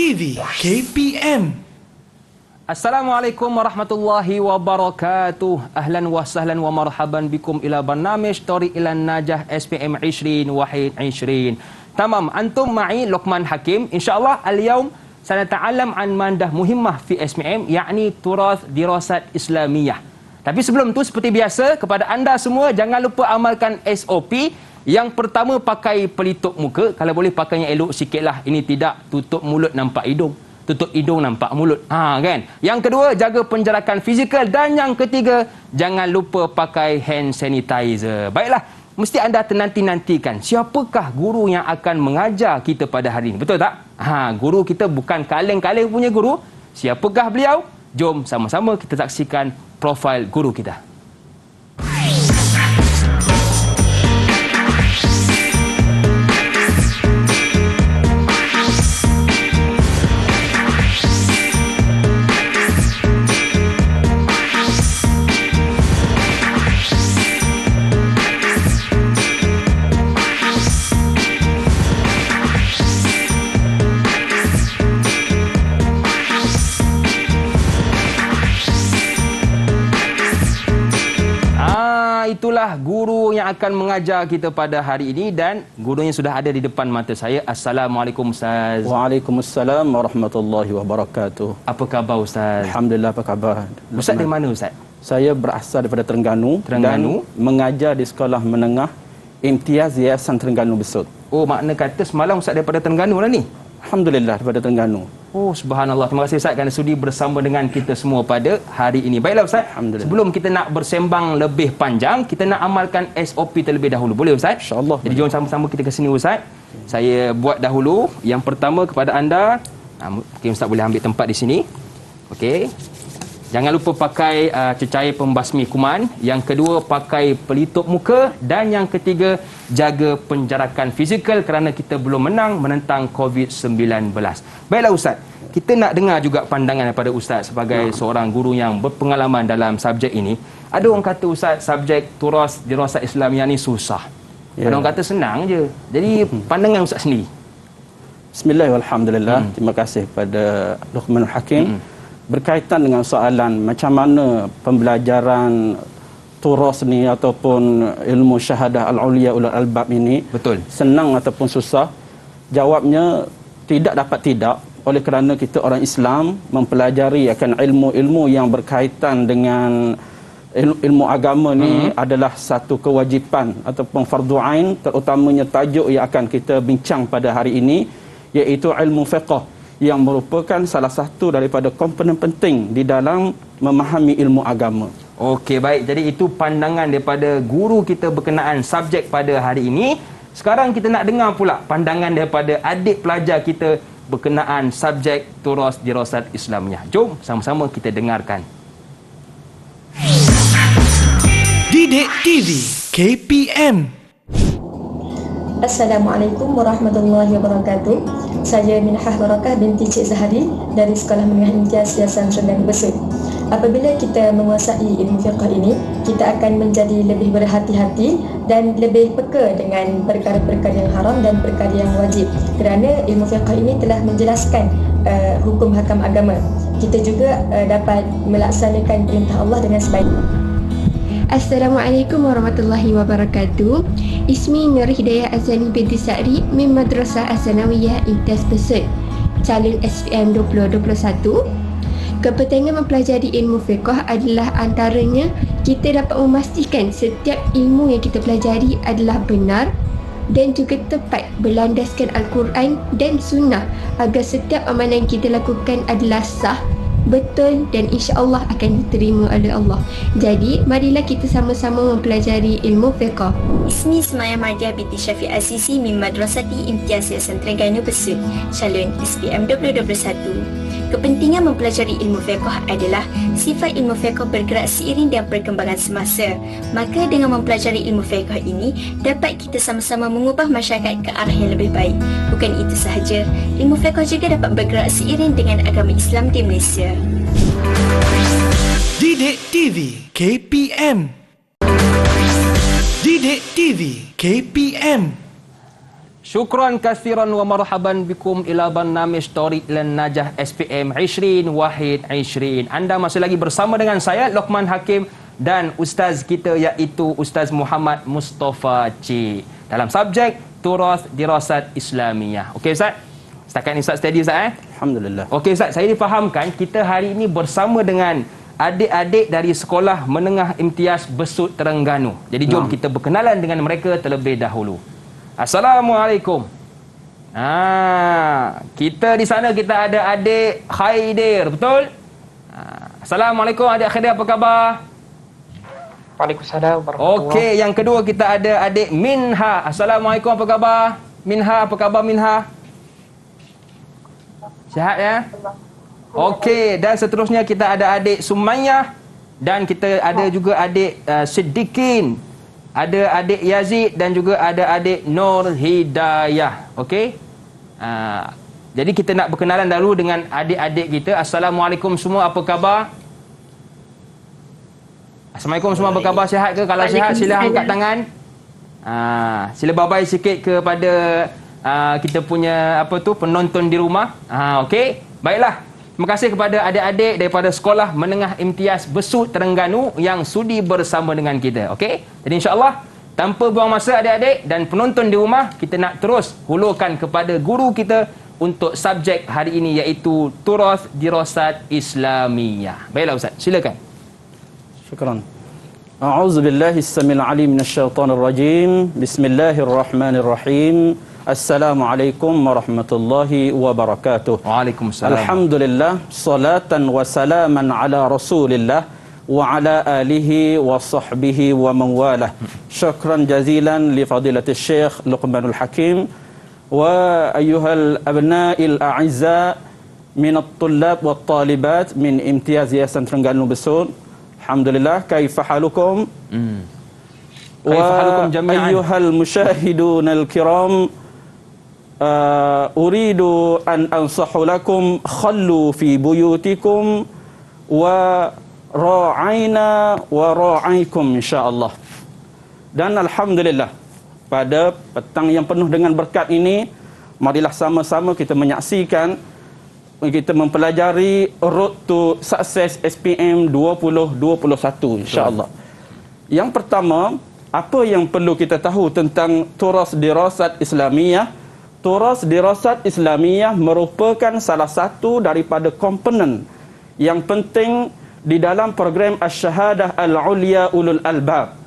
TV KPM. Assalamualaikum warahmatullahi wabarakatuh. Ahlan wa sahlan wa marhaban bikum ila barnamij Tariq ila Najah SPM 20 wahid 20. Tamam, antum ma'i Luqman Hakim. Insyaallah al-yawm sanata'allam an mandah muhimmah fi SPM, yakni turath dirasat Islamiyah. Tapi sebelum tu, seperti biasa, kepada anda semua jangan lupa amalkan SOP. Yang pertama, pakai pelitup muka. Kalau boleh pakai yang elok sikitlah. Ini tidak tutup mulut nampak hidung, tutup hidung nampak mulut. Kan? Yang kedua, jaga penjarakan fizikal. Dan yang ketiga, jangan lupa pakai hand sanitizer. Baiklah, mesti anda tenanti-nantikan siapakah guru yang akan mengajar kita pada hari ini. Betul tak? Guru kita bukan kaleng-kaleng punya guru. Siapakah beliau? Jom sama-sama kita saksikan profil guru kita. Itulah guru yang akan mengajar kita pada hari ini dan gurunya sudah ada di depan mata saya. Assalamualaikum Ustaz. Waalaikumsalam warahmatullahi wabarakatuh. Apa khabar Ustaz? Alhamdulillah, apa khabar? Ustaz dari mana Ustaz? Saya berasal daripada Terengganu dan mengajar di sekolah menengah Imtiaz Yayasan Terengganu Besut. Oh, makna kata semalam Ustaz daripada Terengganu lah ni? Alhamdulillah, daripada Terengganu. Oh, subhanallah. Terima kasih Ustaz kerana sudi bersama dengan kita semua pada hari ini. Baiklah Ustaz, sebelum kita nak bersembang lebih panjang, kita nak amalkan SOP terlebih dahulu. Boleh Ustaz? InsyaAllah. Jadi jom sama-sama kita ke sini Ustaz. Saya buat dahulu. Yang pertama kepada anda, mungkin Ustaz boleh ambil tempat di sini. Okey. Jangan lupa pakai cecair pembasmi kuman. Yang kedua, pakai pelitup muka. Dan yang ketiga, jaga penjarakan fizikal kerana kita belum menentang COVID-19. Baiklah Ustaz, kita nak dengar juga pandangan daripada Ustaz sebagai seorang guru yang berpengalaman dalam subjek ini. Ada orang kata Ustaz, subjek turas dirasat Islamiyah ni susah. Ada orang kata senang je. Jadi pandangan Ustaz sendiri. Bismillahirrahmanirrahim. Alhamdulillah. Terima kasih kepada Luqman Hakim. Berkaitan dengan soalan macam mana pembelajaran turas ni ataupun ilmu syahadah al-uliya ulul albab ini, betul, senang ataupun susah? Jawabnya tidak dapat tidak, oleh kerana kita orang Islam mempelajari akan ilmu-ilmu yang berkaitan dengan ilmu agama ni adalah satu kewajipan ataupun fardu ain, terutamanya tajuk yang akan kita bincang pada hari ini, iaitu ilmu fiqh, yang merupakan salah satu daripada komponen penting di dalam memahami ilmu agama. Okey, baik. Jadi itu pandangan daripada guru kita berkenaan subjek pada hari ini. Sekarang kita nak dengar pula pandangan daripada adik pelajar kita berkenaan subjek turas dirasat Islamiyah. Jom sama-sama kita dengarkan. Didik TV KPM. Assalamualaikum warahmatullahi wabarakatuh. Saya Minhah Barakah binti Cik Zahari dari Sekolah Menengah Imtiaz Yayasan Terengganu Besut. Apabila kita menguasai ilmu fiqh ini, kita akan menjadi lebih berhati-hati dan lebih peka dengan perkara-perkara yang haram dan perkara yang wajib. Kerana ilmu fiqh ini telah menjelaskan hukum hakam agama. Kita juga dapat melaksanakan perintah Allah dengan sebaik. Assalamualaikum warahmatullahi wabarakatuh. Ismi Nur Hidayah Azani binti Sa'ri min Madrasah As-Sanawiyah Imtiaz Besut, calon SPM 2021. Kepentingan mempelajari ilmu fiqh adalah antaranya kita dapat memastikan setiap ilmu yang kita pelajari adalah benar dan juga tepat berlandaskan Al-Quran dan Sunnah, agar setiap amalan yang kita lakukan adalah sah, betul dan insya-Allah akan diterima oleh Allah. Jadi, marilah kita sama-sama mempelajari ilmu fiqh. Ismi Semaya Mardiah binti Syafiq Azizi min Madrasati Imtiaz Yayasan Terengganu Besut, calon SPM 2021. Kepentingan mempelajari ilmu fiqh adalah sifat ilmu fiqh bergerak seiring dengan perkembangan semasa. Maka dengan mempelajari ilmu fiqh ini, dapat kita sama-sama mengubah masyarakat ke arah yang lebih baik. Bukan itu sahaja, ilmu fiqh juga dapat bergerak seiring dengan agama Islam di Malaysia. Didik TV KPM. Didik TV KPM. Syukran kathiran wa marhaban bikum ila barnamij Tariq ilan Najah SPM 20 Wahid 20. Anda masih lagi bersama dengan saya Luqman Hakim dan ustaz kita iaitu Ustaz Muhammad Mustafa Cik dalam subjek Turath Dirasat Islamiyah. Okey Ustaz? Setakat ni Ustaz steady Ustaz Alhamdulillah. Okey Ustaz, saya difahamkan kita hari ini bersama dengan adik-adik dari Sekolah Menengah Imtiaz Besut Terengganu. Jadi jom kita berkenalan dengan mereka terlebih dahulu. Assalamualaikum. Kita di sana kita ada adik Khaidir, betul? Assalamualaikum adik Khaidir, apa khabar? Waalaikumsalam warahmatullahi. Okey, yang kedua kita ada adik Minha. Assalamualaikum, apa khabar? Minha, apa khabar Minha? Sihat ya? Okey, dan seterusnya kita ada adik Sumayyah dan kita ada juga adik Siddiqin. Ada adik Yazid dan juga ada adik Nur Hidayah. Okey? Jadi kita nak berkenalan dahulu dengan adik-adik kita. Assalamualaikum semua, apa khabar? Assalamualaikum semua, apa khabar? Sihat ke? Kalau sihat sila angkat tangan. Sila bye-bye sikit kepada kita punya penonton di rumah. Okey? Baiklah. Terima kasih kepada adik-adik daripada Sekolah Menengah Imtiaz Besut Terengganu yang sudi bersama dengan kita. Okey? Jadi insya-Allah tanpa buang masa adik-adik dan penonton di rumah, kita nak terus hulurkan kepada guru kita untuk subjek hari ini iaitu Turath Dirasat Islamiyah. Baiklah Ustaz, silakan. Syukran. A'udzu billahi as-samil 'alim minasyaitonir rajim. Bismillahirrahmanirrahim. Assalamualaikum warahmatullahi wabarakatuh. Waalaikumsalam. Alhamdulillah, salatan wa salaman ala Rasulillah wa ala alihi wa sahbihi wa man walah. Syukran jazilan li fadilatil Syekh Luqmanul Hakim wa ayyuhal abna'il a'izza min at-tullab wat talibat min Imtiaz Yayasan Terengganu Besut. Alhamdulillah, kaifa halukum? Kaifa halukum jami'an? Ayyuhal musyahidunal kiram, uridu an ansahu lakum khallu fi buyutikum wa ra'aina wa ra'aikum insyaallah. Dan alhamdulillah, pada petang yang penuh dengan berkat ini, marilah sama-sama kita menyaksikan, kita mempelajari Road to Success SPM 2021 insyaallah. Yang pertama, apa yang perlu kita tahu tentang Turath Dirasat Islamiyah? Turath Dirasat Islamiyah merupakan salah satu daripada komponen yang penting di dalam program Asy-Syahadah Al-Ulya Ulul Albab,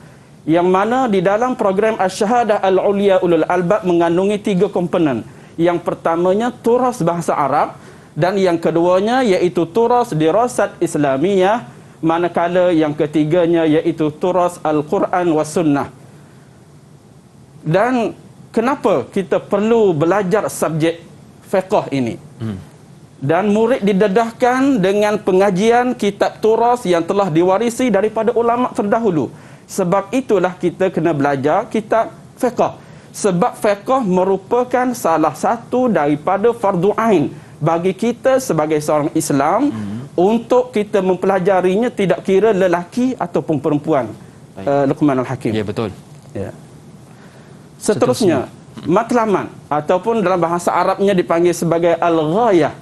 yang mana di dalam program Asy-Syahadah Al-Ulya Ulul Albab mengandungi 3 komponen. Yang pertamanya Turath Bahasa Arab dan yang keduanya iaitu Turath Dirasat Islamiyah, manakala yang ketiganya iaitu Turath Al-Quran was Sunnah. Dan kenapa kita perlu belajar subjek fiqh ini? Dan murid didedahkan dengan pengajian kitab Turath yang telah diwarisi daripada ulama terdahulu. Sebab itulah kita kena belajar kitab fiqh. Sebab fiqh merupakan salah satu daripada fardu ain bagi kita sebagai seorang Islam untuk kita mempelajarinya, tidak kira lelaki ataupun perempuan. Luqman Al-Hakim. Ya, betul. Ya. Seterusnya, matlamat ataupun dalam bahasa Arabnya dipanggil sebagai al-ghayah.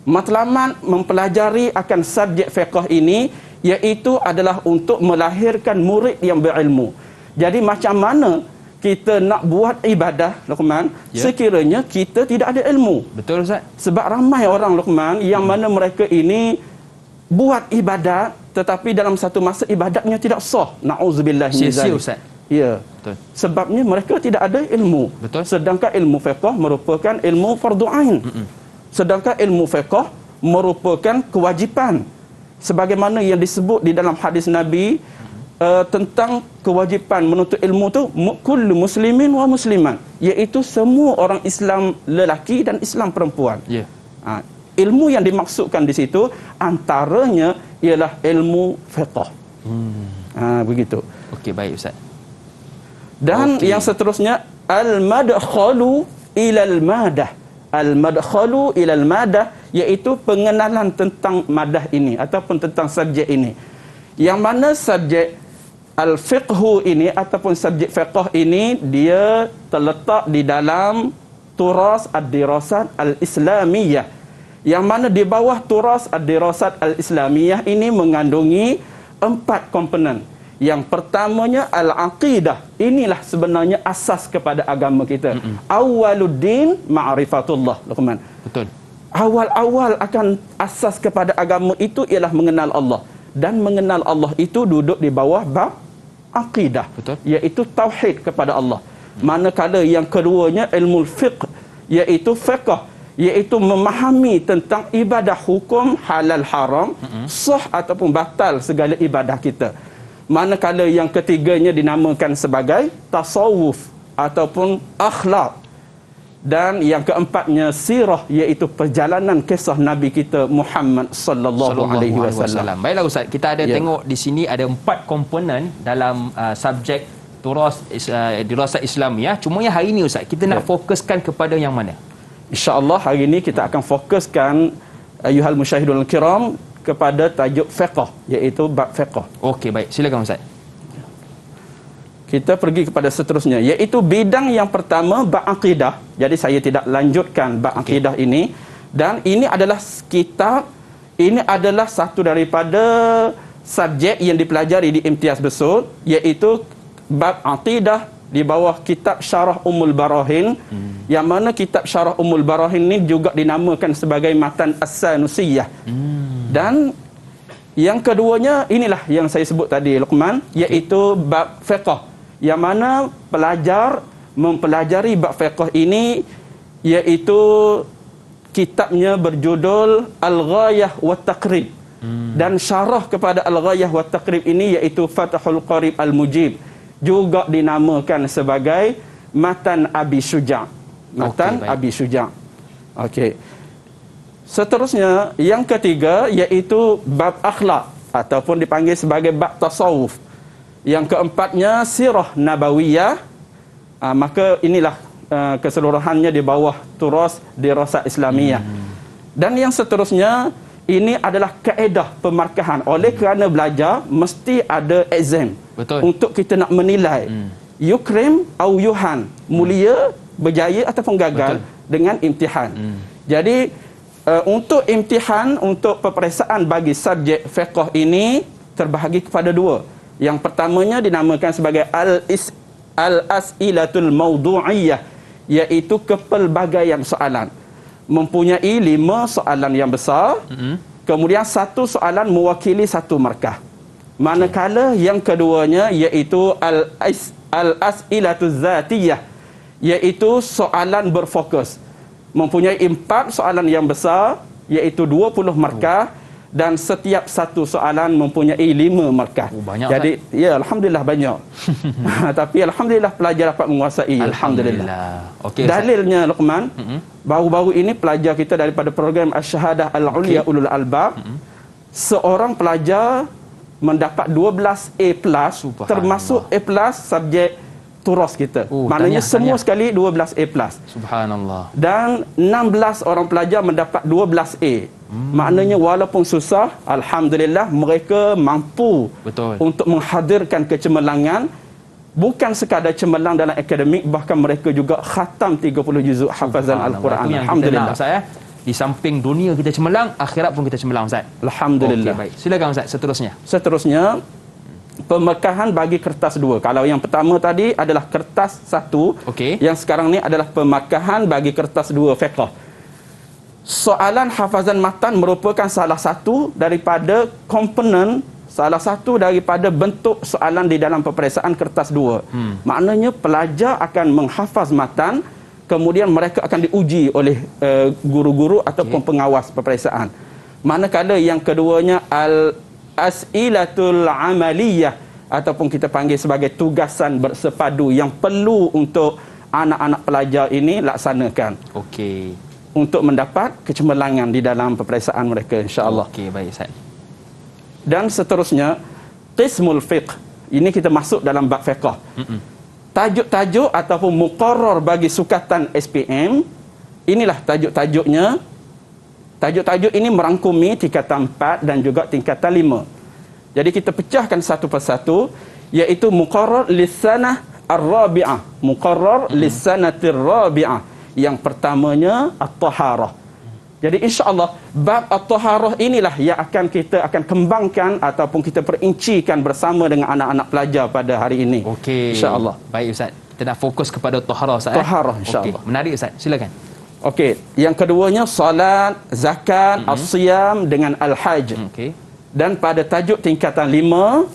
Matlamat mempelajari akan subjek fiqh ini, iaitu adalah untuk melahirkan murid yang berilmu. Jadi macam mana kita nak buat ibadah, Luqman, sekiranya kita tidak ada ilmu? Betul Ustaz. Sebab ramai orang, Luqman, yang mana mereka ini buat ibadat tetapi dalam satu masa ibadatnya tidak sah. Na'udzubillah min Sia-sia zalik. Ustaz. Ya. Betul. Sebabnya mereka tidak ada ilmu. Betul. Sedangkan ilmu fiqh merupakan ilmu fardu ain. Sedangkan ilmu fiqh merupakan kewajipan. Sebagaimana yang disebut di dalam hadis Nabi tentang kewajipan menuntut ilmu tu, kullu muslimin wa musliman, iaitu semua orang Islam lelaki dan Islam perempuan. Ya. Ilmu yang dimaksudkan di situ antaranya ialah ilmu fiqh. Begitu. Okey, baik Ustaz. Dan yang seterusnya al-madkhalu ilal madah. Al-madkhalu ilal madah iaitu pengenalan tentang madah ini ataupun tentang subjek ini. Yang mana subjek al-fiqhu ini ataupun subjek fiqh ini dia terletak di dalam turas ad-dirasat al-islamiyah, yang mana di bawah turas ad-dirasat al-islamiyah ini mengandungi 4 komponen. Yang pertamanya al-aqidah. Inilah sebenarnya asas kepada agama kita. Awaluddin ma'rifatullah, Luqman. Betul. Awal-awal akan asas kepada agama itu ialah mengenal Allah, dan mengenal Allah itu duduk di bawah bab aqidah. Betul. Iaitu tauhid kepada Allah. Manakala yang keduanya ilmu fiqh, iaitu fiqh, iaitu memahami tentang ibadah hukum halal haram, sah ataupun batal segala ibadah kita. Manakala yang ketiganya dinamakan sebagai tasawuf ataupun akhlak. Dan yang keempatnya sirah, iaitu perjalanan kisah Nabi kita Muhammad sallallahu alaihi wasallam. Baiklah Ustaz, kita ada tengok di sini ada 4 komponen dalam subjek turas dirasat Islamiyah. Cuma yang hari ini Ustaz, kita nak fokuskan kepada yang mana? InsyaAllah hari ini kita akan fokuskan ayuhal musyahidul kiram kepada tajuk fiqh, iaitu bab fiqh. Okey, baik. Silakan Ustaz. Kita pergi kepada seterusnya, iaitu bidang yang pertama bab akidah. Jadi saya tidak lanjutkan bab akidah ini, dan ini adalah kitab, ini adalah satu daripada subjek yang dipelajari di imtiaz besar, iaitu bab akidah di bawah kitab Syarah Ummul Barahin, yang mana kitab Syarah Ummul Barahin ini juga dinamakan sebagai Matan As-Sanusiyah. Dan yang keduanya inilah yang saya sebut tadi, Luqman, iaitu bab fiqh, yang mana pelajar mempelajari bab fiqh ini, iaitu kitabnya berjudul Al-Ghayah wa Taqrib, dan syarah kepada Al-Ghayah wa Taqrib ini iaitu Fathul Qarib Al-Mujib, juga dinamakan sebagai Matan Abi Syuja'. Matan Abi Syuja'. Okey. Seterusnya yang ketiga iaitu bab akhlak ataupun dipanggil sebagai bab tasawuf. Yang keempatnya sirah nabawiyah. Maka inilah keseluruhannya di bawah turas dirasat Islamiyah. Dan yang seterusnya ini adalah kaedah pemarkahan. Oleh kerana belajar mesti ada exam. Betul. Untuk kita nak menilai yukrim atau yuhan, mulia, berjaya ataupun gagal. Betul. Dengan imtihan. Jadi untuk imtihan, untuk peperiksaan bagi subjek fiqh ini terbahagi kepada 2. Yang pertamanya dinamakan sebagai al-as'ilatul mawdu'iyah, iaitu kepelbagaian soalan. Mempunyai 5 soalan yang besar, kemudian 1 soalan mewakili 1 markah. Manakala yang keduanya iaitu al-as'ilatuz zatiyah, iaitu soalan berfokus. Mempunyai 4 soalan yang besar, iaitu 20 markah, dan setiap 1 soalan mempunyai 5 markah. Banyak, jadi ya alhamdulillah banyak. Tapi alhamdulillah pelajar dapat menguasai. Alhamdulillah. Okey. Dalilnya Luqman, baru-baru ini pelajar kita daripada program Asy-Syahadah Al-Ulia Ulul Albab, seorang pelajar mendapat 12 A+, termasuk A+ subjek turas kita. Maknanya semua sekali 12 A+. Subhanallah. Dan 16 orang pelajar mendapat 12 A. Maknanya walaupun susah, alhamdulillah mereka mampu untuk menghadirkan kecemerlangan. Bukan sekadar cemerlang dalam akademik, bahkan mereka juga khatam 30 juzuk hafazan Al-Quran. Alhamdulillah. Ustaz, di samping dunia kita cemerlang, akhirat pun kita cemerlang Ustaz. Alhamdulillah. Okey, baik. Silakan Ustaz seterusnya. Seterusnya pemekahan bagi kertas 2. Kalau yang pertama tadi adalah kertas 1, yang sekarang ni adalah pemekahan bagi kertas 2 fiqh. Soalan hafazan matan merupakan salah satu daripada komponen, salah satu daripada bentuk soalan di dalam peperiksaan kertas 2. Maknanya pelajar akan menghafaz matan, kemudian mereka akan diuji oleh guru-guru ataupun pengawas peperiksaan. Manakala yang keduanya al-as'ilatul amaliyah, ataupun kita panggil sebagai tugasan bersepadu yang perlu untuk anak-anak pelajar ini laksanakan. Untuk mendapat kecemerlangan di dalam peperiksaan mereka, insya-Allah. Okey, baik Ustaz. Dan seterusnya qismul fiqh. Ini kita masuk dalam bab fiqh. Tajuk-tajuk ataupun muqarrar bagi sukatan SPM, inilah tajuk-tajuknya. Tajuk-tajuk ini merangkumi tingkatan 4 dan juga tingkatan 5. Jadi kita pecahkan satu persatu, iaitu muqarrar lisanah ar-rabi'ah. Muqarrar lisanatir rabi'ah, Yang pertamanya at-taharah. Jadi insya-Allah bab at-taharah inilah yang kita akan kembangkan ataupun kita perincikan bersama dengan anak-anak pelajar pada hari ini. Okey. Insya-Allah. Baik Ustaz. Kita nak fokus kepada taharah Ustaz. Taharah, insya-Allah. Okey, menarik Ustaz. Silakan. Okey, yang keduanya salat, zakat, as-siyam dengan al-hajj. Okey. Dan pada tajuk tingkatan 5,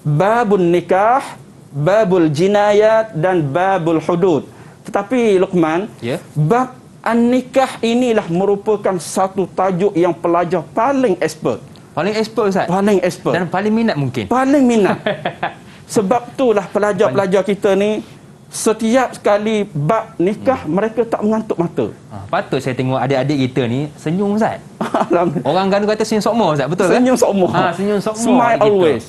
babun nikah, babul jinayat dan babul hudud. Tetapi Luqman, Ya. bab an-nikah inilah merupakan satu tajuk yang pelajar paling expert. Paling expert Ustaz. Paling expert. Dan paling minat mungkin. Paling minat. Sebab itulah pelajar-pelajar kita ni setiap sekali bab nikah mereka tak mengantuk mata. Patut saya tengok adik-adik kita ni senyum Ustaz. Alhamdulillah. Orang Gandu kata senyum sokmo Ustaz, betul Senyum kan? sokmo. Senyum sokmo. Smile gitu. always.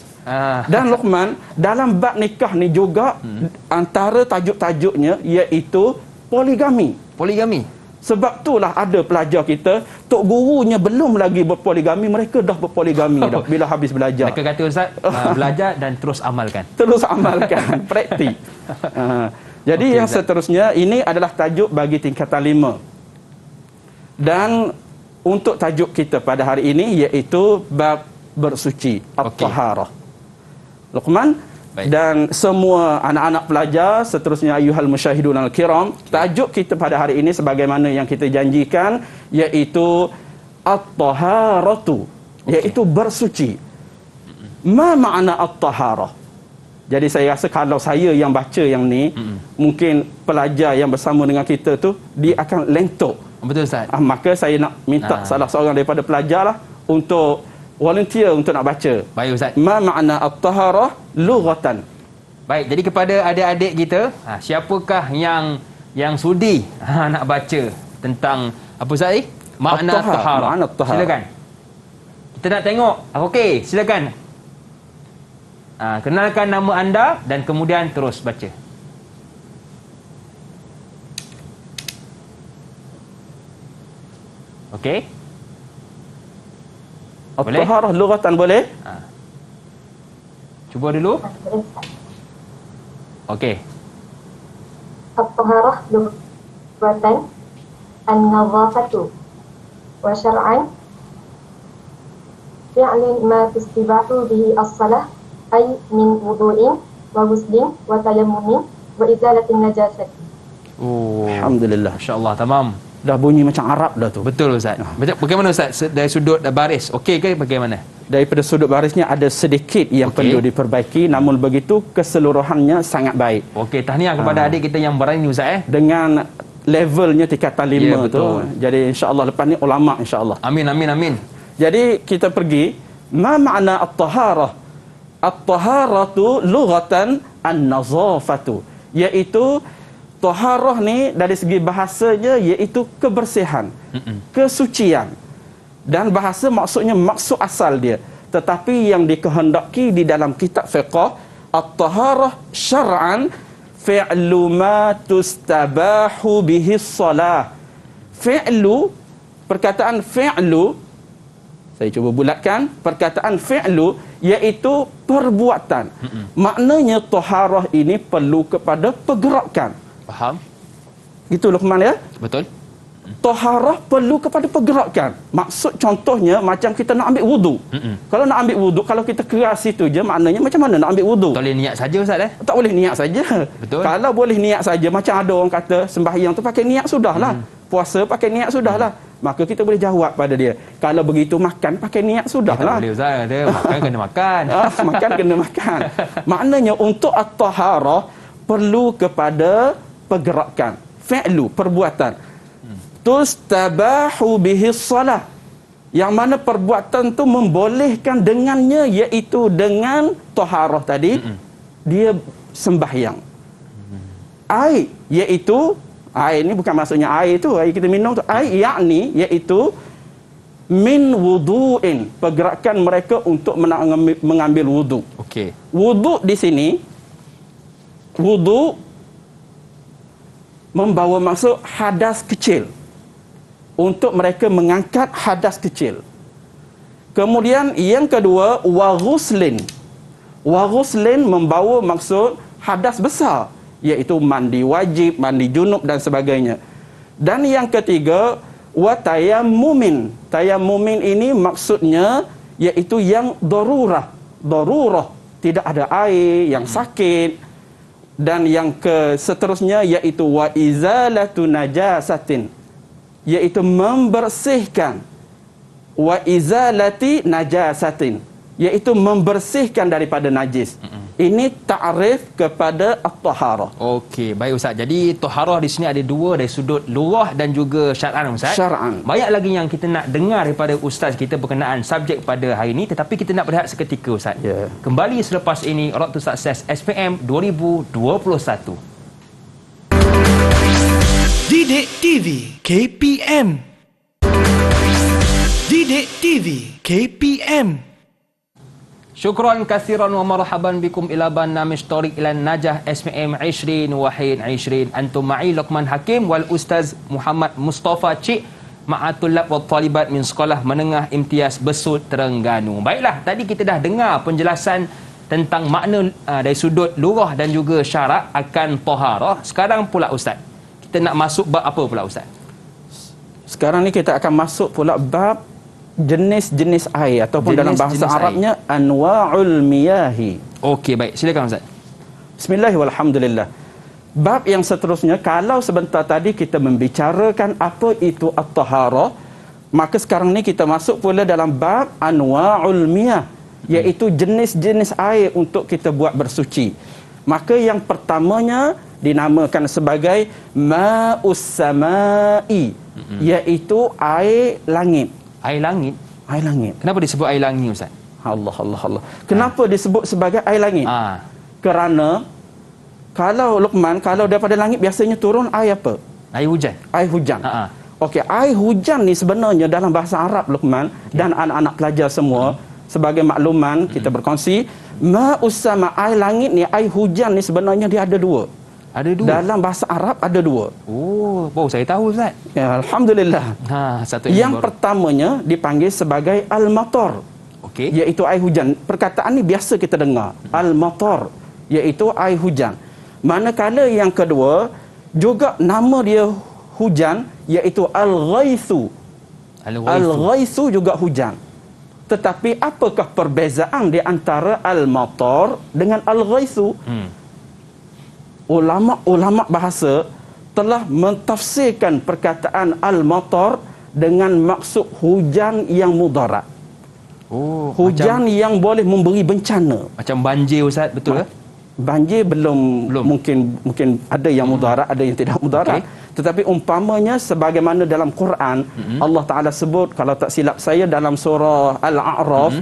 Dan Luqman, dalam bab nikah ni juga antara tajuk-tajuknya iaitu poligami. Poligami. Sebab itulah ada pelajar kita, tok gurunya belum lagi berpoligami, mereka dah berpoligami dah bila habis belajar. Mereka kata Ustaz, belajar dan terus amalkan. Terus amalkan, praktik. Jadi Okey, yang Ustaz. seterusnya ini adalah tajuk bagi tingkatan 5. Dan untuk tajuk kita pada hari ini iaitu bab bersuci, at-taharah. Luqman, Baik. dan semua anak-anak pelajar seterusnya ayuhal musyahidun al-kiram, tajuk kita pada hari ini sebagaimana yang kita janjikan iaitu at-taharatu, iaitu bersuci. Ma makna at-taharah? Jadi saya rasa kalau saya yang baca yang ni, mungkin pelajar yang bersama dengan kita tu dia akan lentok. Betul Ustaz. Maka saya nak minta salah seorang daripada pelajar lah untuk volunteer untuk nak baca. Baik Ustaz. Ma makna at-taharah lughatan. Baik, jadi kepada adik-adik kita, siapakah yang sudi nak baca tentang apa Ustaz ni? Makna At-taharah. taharah. Makna at-taharah. Silakan. Kita nak tengok. Okey, silakan. Kenalkan nama anda dan kemudian terus baca. Okey. Boleh? At-taharah lughatan boleh? Cuba dulu. Okey. الطهارة لغة النظافة وشرعا فعل ما تستباح به الصلاة أي من وضوء وغسل وتيمم وإزالة النجاسة. Oh, Alhamdulillah. masya-Allah, tamam. Dah bunyi macam Arab dah tu. Betul Ustaz. Bagaimana Ustaz dari sudut baris? Okey ke bagaimana? Daripada sudut barisnya ada sedikit yang Okey. perlu diperbaiki, namun begitu keseluruhannya sangat baik. Okey, tahniah kepada adik kita yang berani Ustaz Dengan levelnya tingkatan 5 Ya, tu. betul. Jadi insya-Allah lepas ni ulama insya-Allah. Amin amin amin. Jadi kita pergi, ma makna at-taharah? At-taharatu lughatan an-nazafatu, iaitu taharah ni dari segi bahasanya iaitu kebersihan, kesucian. Dan bahasa maksudnya maksud asal dia. Tetapi yang dikehendaki di dalam kitab fiqh, at-taharah syar'an fi'lu ma tustabahu bihi shalah. Fi'lu, perkataan fi'lu, saya cuba bulatkan, perkataan fi'lu iaitu perbuatan. Maknanya taharah ini perlu kepada pergerakan. Faham? Itu Luqman ya. Betul? Taharah perlu kepada pergerakan. Maksud contohnya macam kita nak ambil wudu. Kalau nak ambil wudu, kalau kita keras situ je, maknanya macam mana nak ambil wudu? Tak boleh niat saja Ustaz Tak boleh niat saja. Betul. Kalau boleh niat saja, macam ada orang kata sembahyang tu pakai niat sudahlah. Puasa pakai niat sudahlah. Maka kita boleh jawab pada dia, kalau begitu makan pakai niat Tak sudahlah. boleh Ustaz. Dia makan kena makan. Makan kena makan. Maknanya untuk at-taharah perlu kepada pergerakan. Fi'lu, perbuatan. Tustabahu bihi shalah. Yang mana perbuatan tu membolehkan dengannya iaitu dengan taharah tadi dia sembahyang. Air iaitu air ni bukan maksudnya air tu air kita minum tu, air yakni iaitu min wudu'in, pergerakan mereka untuk mengambil wudu. Okey. Wudu di sini, wudu membawa maksud hadas kecil, untuk mereka mengangkat hadas kecil. Kemudian yang kedua, wa ghuslin. Wa ghuslin membawa maksud hadas besar, iaitu mandi wajib, mandi junub dan sebagainya. Dan yang ketiga, wa tayammumin. Tayammumin ini maksudnya iaitu yang darurah. Darurah, tidak ada air, yang sakit. Dan yang seterusnya iaitu wa izalatu najasatin, iaitu membersihkan. Wa izalati najasatin, iaitu membersihkan daripada najis. Ini ta'rif kepada at-taharah. Okey, baik Ustaz. Jadi taharah di sini ada dua dari sudut lughah dan juga syar'an Ustaz. Syar'an. Banyak lagi yang kita nak dengar daripada ustaz kita berkenaan subjek pada hari ini, tetapi kita nak berehat seketika Ustaz. Ya. Kembali selepas ini Road to Success SPM 2021. Didik TV KPM. Didik TV KPM. Syukran kathiran wa marhaban bikum ila barnamij Tariq ila Najah SPM 20 wahid 20. Antum ma'i Luqman Hakim wal Ustaz Muhammad Mustafa Cik Ma'atulab wa Talibat min Sekolah Menengah Imtiaz Besut Terengganu. Baiklah, tadi kita dah dengar penjelasan tentang makna dari sudut lughah dan juga syarak akan taharah. Sekarang pula Ustaz, kita nak masuk bab apa pula Ustaz? Sekarang ni kita akan masuk pula bab jenis-jenis air ataupun dalam bahasa Arabnya anwa'ul miyahi. Okey, baik. Silakan Ustaz. Bismillahirrahmanirrahim. Walhamdulillah. Bab yang seterusnya, kalau sebentar tadi kita membicarakan apa itu at-taharah, maka sekarang ni kita masuk pula dalam bab anwa'ul miyah, iaitu jenis-jenis air untuk kita buat bersuci. Maka yang pertamanya dinamakan sebagai ma'us samai, iaitu air langit. Air langit. Air langit. Kenapa disebut air langit Ustaz? Allah. Kenapa disebut sebagai air langit? Kerana kalau Luqman, kalau daripada langit biasanya turun air apa? Air hujan. Air hujan. Okey, air hujan ni sebenarnya dalam bahasa Arab Luqman dan anak-anak pelajar semua, sebagai makluman kita berkongsi, ma'us sama, air langit ni, air hujan ni sebenarnya dia ada dua. Ada dua? Dalam bahasa Arab ada dua. Oh, baru saya tahu Ustaz. Ya, Alhamdulillah. Satu yang pertamanya dipanggil sebagai al-matar. Okey. Iaitu air hujan. Perkataan ni biasa kita dengar. Al-matar, iaitu air hujan. Manakala yang kedua, juga nama dia hujan, iaitu al-ghaithu. Al-ghaithu juga hujan. Tetapi apakah perbezaan di antara al-matar dengan al-ghaithu? Ulama-ulama bahasa telah mentafsirkan perkataan al-matar dengan maksud hujan yang mudarat. Hujan yang boleh memberi bencana. Macam banjir Ustaz, betul ke? Banjir belum. Mungkin ada yang mudarat, ada yang tidak mudarat. Tetapi umpamanya sebagaimana dalam Quran, Allah Taala sebut, kalau tak silap saya dalam surah Al-A'raf,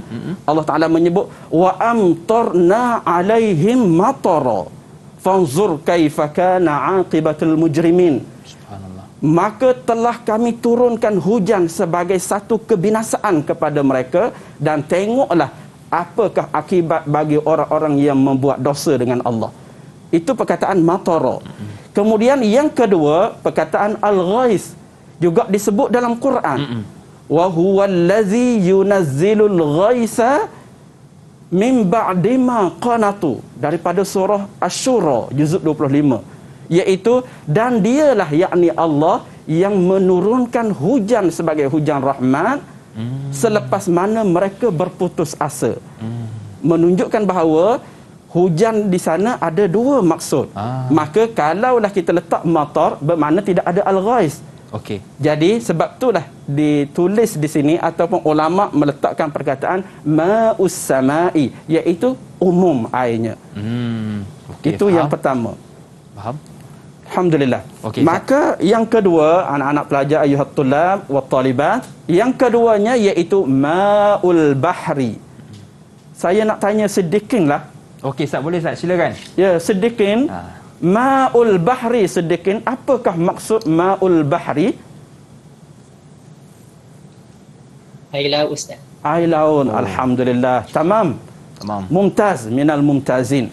Allah Taala menyebut wa amtarna alaihim matara fanzur kaifa kana aqibatul mujrimin. Subhanallah. Maka telah kami turunkan hujan sebagai satu kebinasaan kepada mereka, dan tengoklah apakah akibat bagi orang-orang yang membuat dosa dengan Allah. Itu perkataan matara. Kemudian yang kedua, perkataan al-ghais juga disebut dalam Quran. Wa huwallazi yunazzilul ghaisa min ba'di ma qanatu, daripada surah Asy-Syura juzuk 25, iaitu dan dialah yakni Allah yang menurunkan hujan sebagai hujan rahmat selepas mana mereka berputus asa. Menunjukkan bahawa hujan di sana ada dua maksud. Maka kalaulah kita letak matar, bermakna tidak ada al-ghais. Okey. Jadi sebab itulah ditulis di sini ataupun ulama meletakkan perkataan ma'us samai, iaitu umum airnya. Okay, itu faham. yang pertama. Faham? Alhamdulillah. Okay, maka yang kedua, anak-anak pelajar ayuhat tulab wa talibat, yang keduanya iaitu ma'ul bahri. Saya nak tanya sedikit lah. Okey Ustaz, boleh Ustaz, silakan. Ya, sedikit. Ma'ul bahri, sedikit. Apakah maksud ma'ul bahri? Air laut Ustaz. Air laut. Alhamdulillah. Tamam. Mumtaz, minal mumtazin.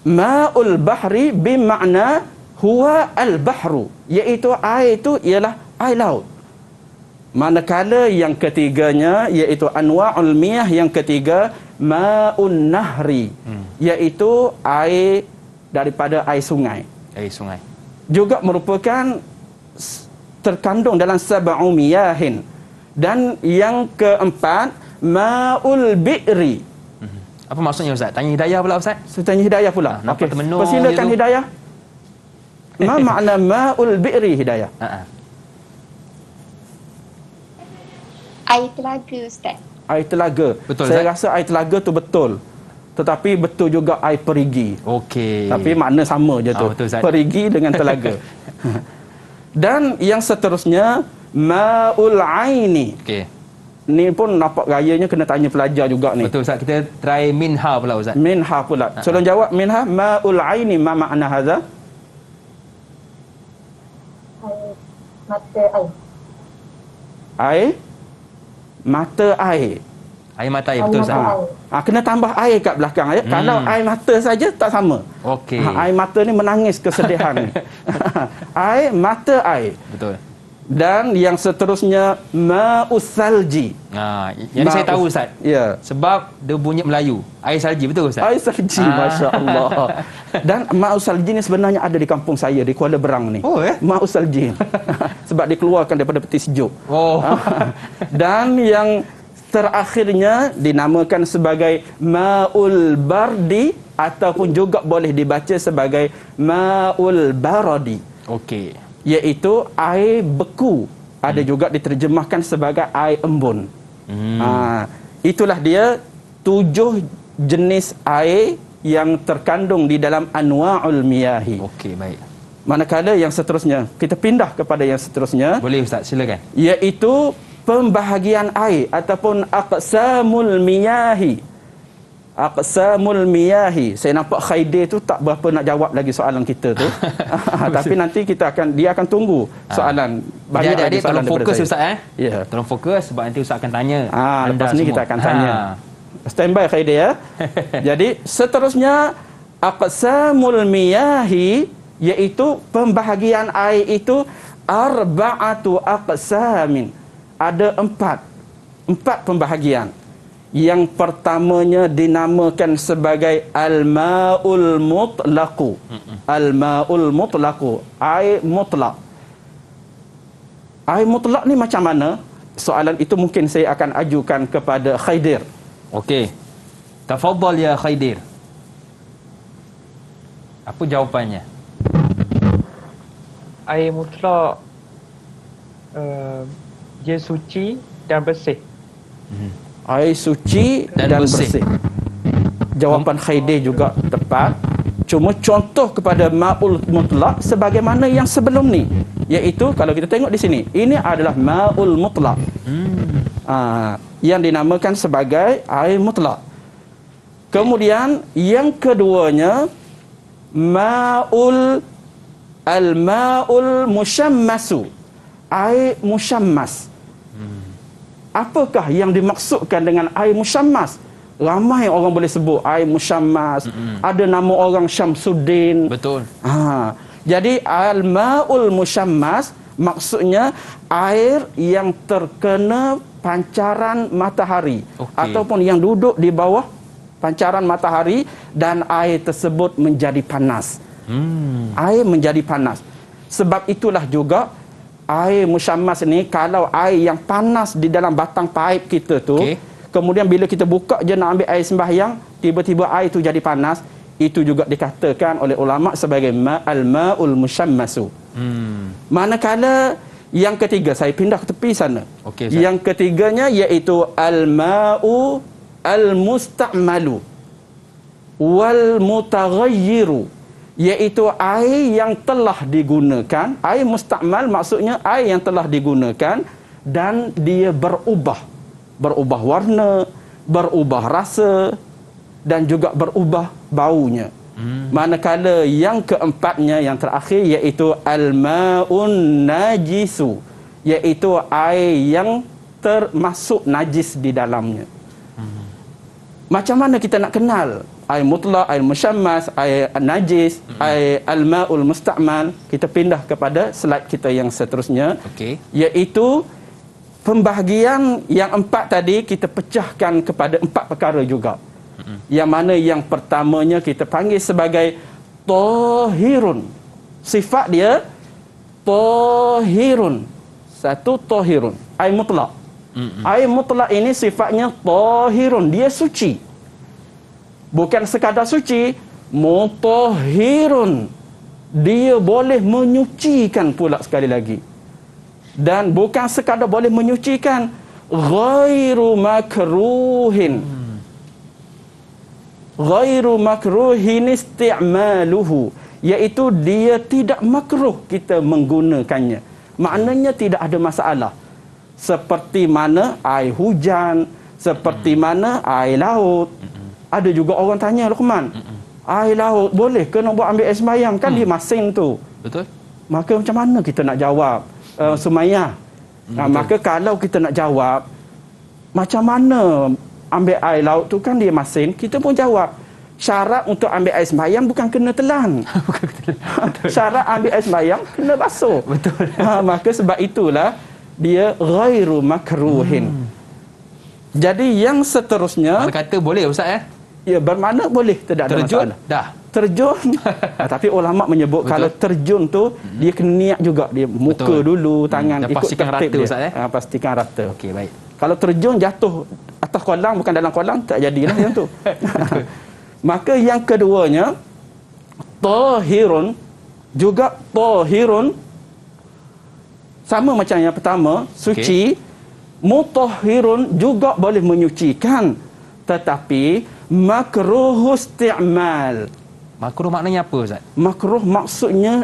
Ma'ul bahri bermakna huwa al-bahru, iaitu air itu ialah air laut. Manakala yang ketiganya iaitu anwa'ul miyah, yang ketiga ma'un nahri, iaitu air daripada air sungai. Air sungai. Juga merupakan terkandung dalam sab'u miyahin. Dan yang keempat, ma'ul bi'ri. Apa maksudnya Ustaz? Tanya Hidayah pula Ustaz? Saya tanya Hidayah pula. Nampak termenung Persilakan gitu. Hidayah. Ma makna ma'ul bi'ri, Hidayah? Air telaga, Ustaz. Air telaga. Betul, Saya Ustaz? rasa air telaga tu betul. Tetapi betul juga air perigi. Okey. Tapi makna sama je tu. Betul, Ustaz. Perigi dengan telaga. Dan yang seterusnya, ma'ul aini. Okey. Ni pun nampak gayanya kena tanya pelajar juga ni. Betul Ustaz. Kita try minha pula Ustaz. Minha pula. Tolong jawab minha, ma'ul aini ma makna hadza? Mata air. Air mata air. Air mata air betul Ustaz. Kena tambah air kat belakang ya. Kalau air mata saja tak sama. Okey. Air mata ni menangis kesedihan ni. Air mata air. Betul. Dan yang seterusnya ma'us salji. Yang saya tahu Ustaz. Ya. Sebab dia bunyi Melayu. Air salji betul Ustaz? Air salji, masya-Allah. Dan ma'us salji ni sebenarnya ada di kampung saya di Kuala Berang ni. Oh Ma'us salji. Sebab dikeluarkan daripada peti sejuk. Oh. Dan yang terakhirnya dinamakan sebagai ma'ul bardi ataupun juga boleh dibaca sebagai ma'ul baradi. Okey. Iaitu air beku. Ada juga diterjemahkan sebagai air embun. Itulah dia 7 jenis air yang terkandung di dalam anwa'ul miyahi. Okey, baik. Manakala yang seterusnya, kita pindah kepada yang seterusnya. Boleh Ustaz, silakan. Iaitu pembahagian air ataupun aqsamul miyahi. Aqsamul miyahi. Saya nampak Khaidir tu tak berapa nak jawab lagi soalan kita tu. Tapi nanti dia akan tunggu soalan. Banyak Adik-adik soalan tolong fokus Ustaz Ya. Tolong fokus sebab nanti Ustaz akan tanya. Lepas ni kita akan tanya. Standby Khaidir ya. Jadi seterusnya aqsamul miyahi iaitu pembahagian air itu arba'atu aqsamin. Ada empat pembahagian. Yang pertamanya dinamakan sebagai al-ma'ul mutlaqu. Al-ma'ul mutlaqu, air mutlak. Air mutlak ni macam mana? Soalan itu mungkin saya akan ajukan kepada Khaidir. Okey. Tafadhal ya Khaidir. Apa jawapannya? Air mutlak dia suci dan bersih. Air suci dan bersih. Jawapan Khaidir juga tepat. Cuma contoh kepada ma'ul mutlak sebagaimana yang sebelum ni. Iaitu kalau kita tengok di sini, ini adalah ma'ul mutlak. Yang dinamakan sebagai air mutlak. Kemudian yang keduanya al-ma'ul musyammasu. Air musyammas. Apakah yang dimaksudkan dengan air musyammas? Ramai orang boleh sebut air musyammas. Ada nama orang Syamsuddin. Betul. Jadi al-ma'ul musyammas maksudnya air yang terkena pancaran matahari. Ataupun yang duduk di bawah pancaran matahari dan air tersebut menjadi panas. Air menjadi panas. Sebab itulah juga air musyammas ni, kalau air yang panas di dalam batang paip kita tu, kemudian bila kita buka je nak ambil air sembahyang, tiba-tiba air tu jadi panas, itu juga dikatakan oleh ulama sebagai al-ma'ul musyammasu. Manakala yang ketiga, saya pindah ke tepi sana. Yang ketiganya iaitu al-ma'u al-musta'malu wal mutaghayyiru, iaitu air yang telah digunakan. Air musta'mal maksudnya air yang telah digunakan dan dia berubah warna, berubah rasa dan juga berubah baunya. Manakala yang keempatnya, yang terakhir, iaitu al-ma'un najisu, iaitu air yang termasuk najis di dalamnya. Macam mana kita nak kenal air mutlak, air musyammas, air najis, air al-ma'ul musta'mal? Kita pindah kepada slide kita yang seterusnya. Iaitu pembahagian yang empat tadi kita pecahkan kepada empat perkara juga. Yang mana yang pertamanya kita panggil sebagai tahirun. Sifat dia tahirun. Satu, tahirun, air mutlak. Air mutlak ini sifatnya tahirun, dia suci. Bukan sekadar suci, mutahhirun, dia boleh menyucikan pula sekali lagi. Dan bukan sekadar boleh menyucikan, ghairu makruhin. Ghairu makruhin isti'maluhu, iaitu dia tidak makruh kita menggunakannya. Maknanya tidak ada masalah. Seperti mana air hujan, seperti mana air laut. Ada juga orang tanya, Luqman, air laut boleh ke nak buat ambil air sembahyang? Kan di masin tu. Betul. Maka macam mana kita nak jawab, Sumayyah? Maka kalau kita nak jawab macam mana ambil air laut tu, kan dia masin, kita pun jawab syarat untuk ambil air sembahyang bukan kena telan. Syarat ambil air sembahyang kena basuh. Betul. Maka sebab itulah dia ghairu makruhin. Jadi yang seterusnya, Mana kata boleh Ustaz ya, bermakna boleh, tidak ada terjun masalah. dah. Terjun. Tapi ulama menyebut Betul. kalau terjun tu dia kena niat juga, dia muka Betul. dulu, tangan Dan ikut pastikan tertib rata, dia. Ustaz, Pastikan rata. Okey, baik. Kalau terjun jatuh atas kolam bukan dalam kolam, tak jadilah yang tu. Maka yang keduanya, tahirun, juga tahirun sama macam yang pertama, suci. Mutahhirun juga boleh menyucikan, tetapi makruh isti'mal. Makruh maknanya apa Ustaz? Makruh maksudnya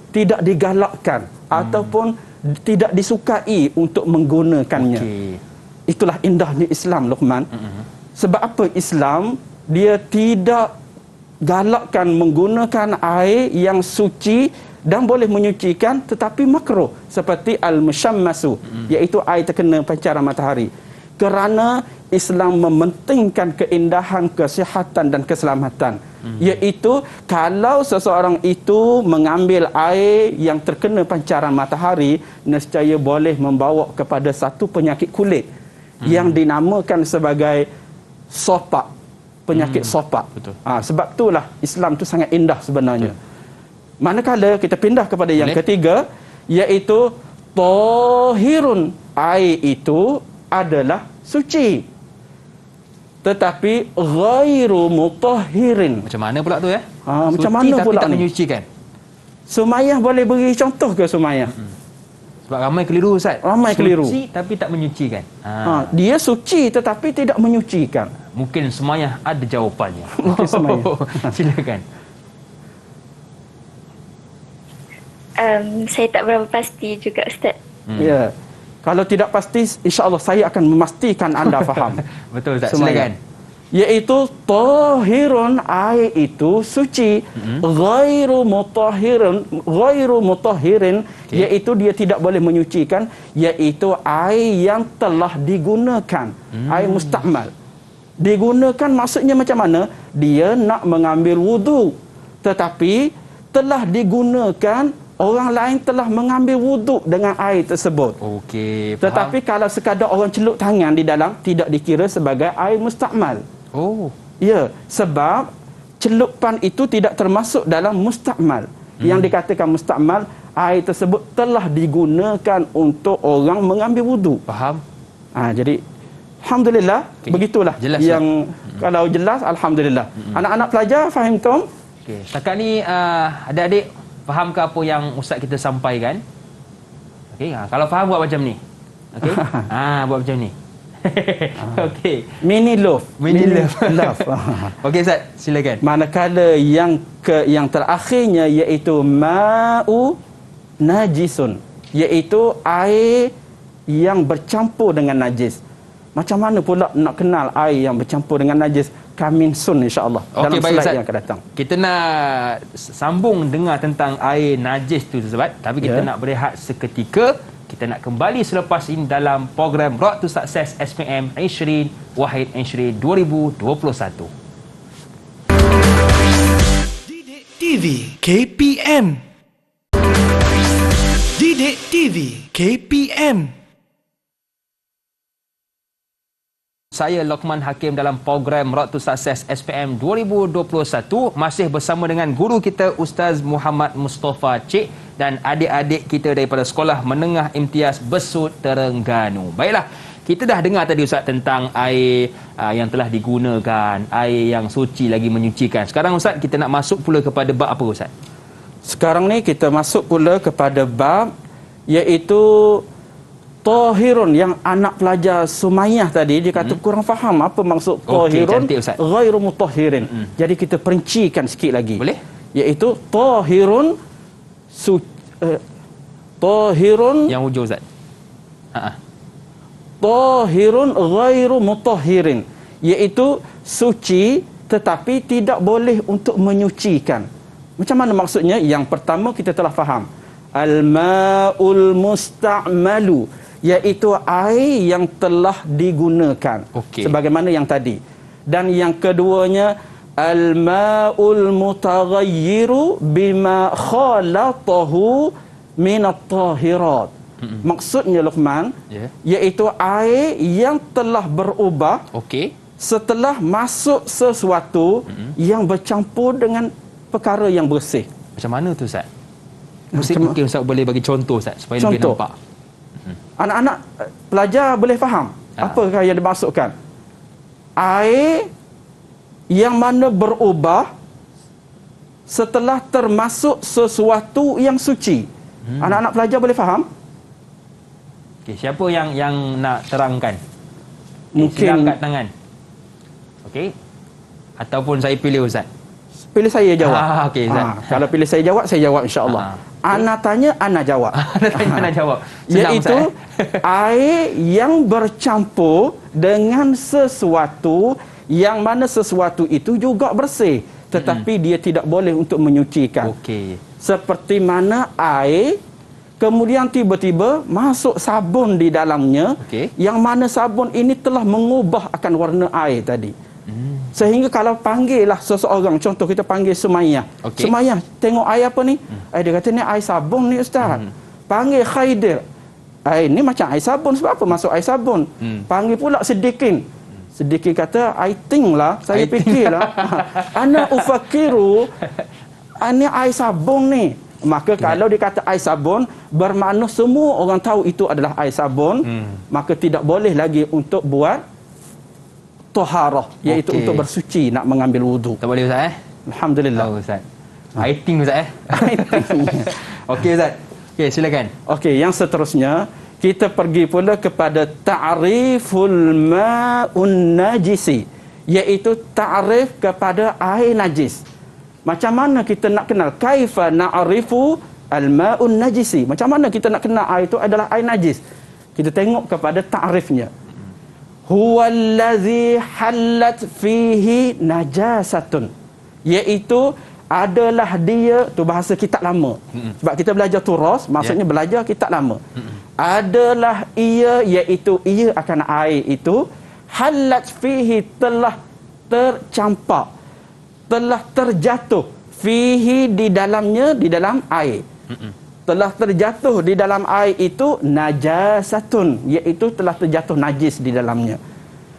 tidak digalakkan ataupun tidak disukai untuk menggunakannya. Okey. Itulah indahnya Islam, Luqman. Sebab apa Islam dia tidak galakkan menggunakan air yang suci dan boleh menyucikan, tetapi makruh seperti al-mushammasu, iaitu air terkena pancaran matahari. Kerana Islam mementingkan keindahan, kesihatan dan keselamatan. Iaitu kalau seseorang itu mengambil air yang terkena pancaran matahari, nescaya boleh membawa kepada satu penyakit kulit yang dinamakan sebagai sopak, penyakit sopak. Betul. Sebab itulah Islam tu sangat indah sebenarnya. Manakala kita pindah kepada yang ketiga, iaitu tahirun, air itu adalah suci, tetapi ghairu mutahhirin. Macam mana pula tu Macam suci mana tapi pula tak ni? menyucikan. Sumayyah boleh beri contoh ke Sumayyah? Sebab ramai keliru Ustaz. Ramai keliru. Suci tapi tak menyucikan. Dia suci tetapi tidak menyucikan. Mungkin Sumayyah ada jawapannya. Mungkin Sumayyah. Silakan. Saya tak berapa pasti juga Ustaz. Ya. Kalau tidak pasti, insya-Allah saya akan memastikan anda faham. Betul Ustaz. Sumayyah. Silakan. Iaitu tahirun, air itu suci, ghairu mutahhirin, iaitu dia tidak boleh menyucikan, iaitu air yang telah digunakan, air musta'mal. Digunakan maksudnya macam mana? Dia nak mengambil wudu, tetapi telah digunakan, orang lain telah mengambil wuduk dengan air tersebut. Okey, faham. Tetapi kalau sekadar orang celup tangan di dalam, tidak dikira sebagai air musta'mal. Oh. Ya, sebab celupan itu tidak termasuk dalam musta'mal. Yang dikatakan musta'mal, air tersebut telah digunakan untuk orang mengambil wuduk. Faham. Jadi alhamdulillah, begitulah Jelas, yang kalau jelas, alhamdulillah. Anak-anak pelajar faham Tom? Okey, setakat ni adik-adik faham ke apa yang ustaz kita sampaikan? Okey, kalau faham buat macam ni. Okey? Buat macam ni. Okey. Mini love. Love. Okey Ustaz, silakan. Manakala yang terakhirnya iaitu ma'u najisun, iaitu air yang bercampur dengan najis. Macam mana pula nak kenal air yang bercampur dengan najis? Coming soon insya-Allah dalam baik, slide Ustaz. yang akan datang. Kita nak sambung dengar tentang air najis tu sebab tapi kita nak berehat seketika. Kita nak kembali selepas ini dalam program Road to Success SPM 20 Wahid 20 2021. Didik TV KPM. Didik TV KPM. Saya Luqman Hakim dalam program Road to Success SPM 2021 masih bersama dengan guru kita Ustaz Muhammad Mustafa Cik dan adik-adik kita daripada Sekolah Menengah Imtiaz Besut Terengganu. Baiklah, kita dah dengar tadi Ustaz tentang air yang telah digunakan, air yang suci lagi menyucikan. Sekarang Ustaz, kita nak masuk pula kepada bab apa Ustaz? Sekarang ni kita masuk pula kepada bab iaitu tahirun, yang anak pelajar Sumayyah tadi dia kata kurang faham apa maksud tahirun ghairu mutahhirin. Jadi kita perincikan sikit lagi. Boleh? Iaitu tahirun tahirun Yang hujung Ustaz. tahirun ghairu mutahhirin, iaitu suci tetapi tidak boleh untuk menyucikan. Macam mana maksudnya? Yang pertama kita telah faham. Al-ma'ul musta'malu, iaitu air yang telah digunakan. Sebagaimana yang tadi. Dan yang keduanya, al-ma'ul mutaghayyiru bima khalatahu minat tahirat. Maksudnya Luqman, iaitu air yang telah berubah setelah masuk sesuatu yang bercampur dengan perkara yang bersih. Macam mana tu Ustaz? Mungkin Ustaz boleh bagi contoh Ustaz supaya lebih nampak. Anak-anak pelajar boleh faham apakah yang dimaksudkan. Air yang mana berubah setelah termasuk sesuatu yang suci. Anak-anak pelajar boleh faham? Okey, siapa yang nak terangkan? Mungkin angkat tangan. Okey. Ataupun saya pilih Ustaz. Pilih saya jawab. Okey Ustaz. Kalau pilih saya jawab insya-Allah. Ana tanya, ana jawab. Ana tanya, ana jawab. Iaitu air yang bercampur dengan sesuatu yang mana sesuatu itu juga bersih, tetapi dia tidak boleh untuk menyucikan. Seperti mana air kemudian tiba-tiba masuk sabun di dalamnya, yang mana sabun ini telah mengubah akan warna air tadi. Sehingga kalau panggillah seseorang, contoh kita panggil Sumayyah. Sumayyah, tengok air apa ni? Dia kata ni air sabun ni Ustaz. Panggil Khaidir. Air ni macam air sabun, sebab apa masuk air sabun? Panggil pula Siddiqin. Siddiqin kata, I think lah, saya fikirlah. Ana ufakiru, ini air sabun ni. Maka kalau dikata air sabun, bermakna semua orang tahu itu adalah air sabun, maka tidak boleh lagi untuk buat taharah, iaitu untuk bersuci, nak mengambil wudu. Tak boleh Ustaz Alhamdulillah. Ustaz. I think Ustaz Okey Ustaz. Okey, silakan. Okey, yang seterusnya kita pergi pula kepada ta'riful ma'un najisi, iaitu ta'rif kepada air najis. Macam mana kita nak kenal? Kaifa na'rifu al-ma'un najisi? Macam mana kita nak kenal air itu adalah air najis? Kita tengok kepada ta'rifnya. Huwallazi hallat fihi najasatun, iaitu adalah dia, tu bahasa kitab lama. Sebab kita belajar turas, maksudnya belajar kitab lama. Adalah ia, iaitu ia akan air itu, hallat fihi, telah tercampak, telah terjatuh, fihi di dalamnya, di dalam air. Telah terjatuh di dalam air itu najasatun, iaitu telah terjatuh najis di dalamnya.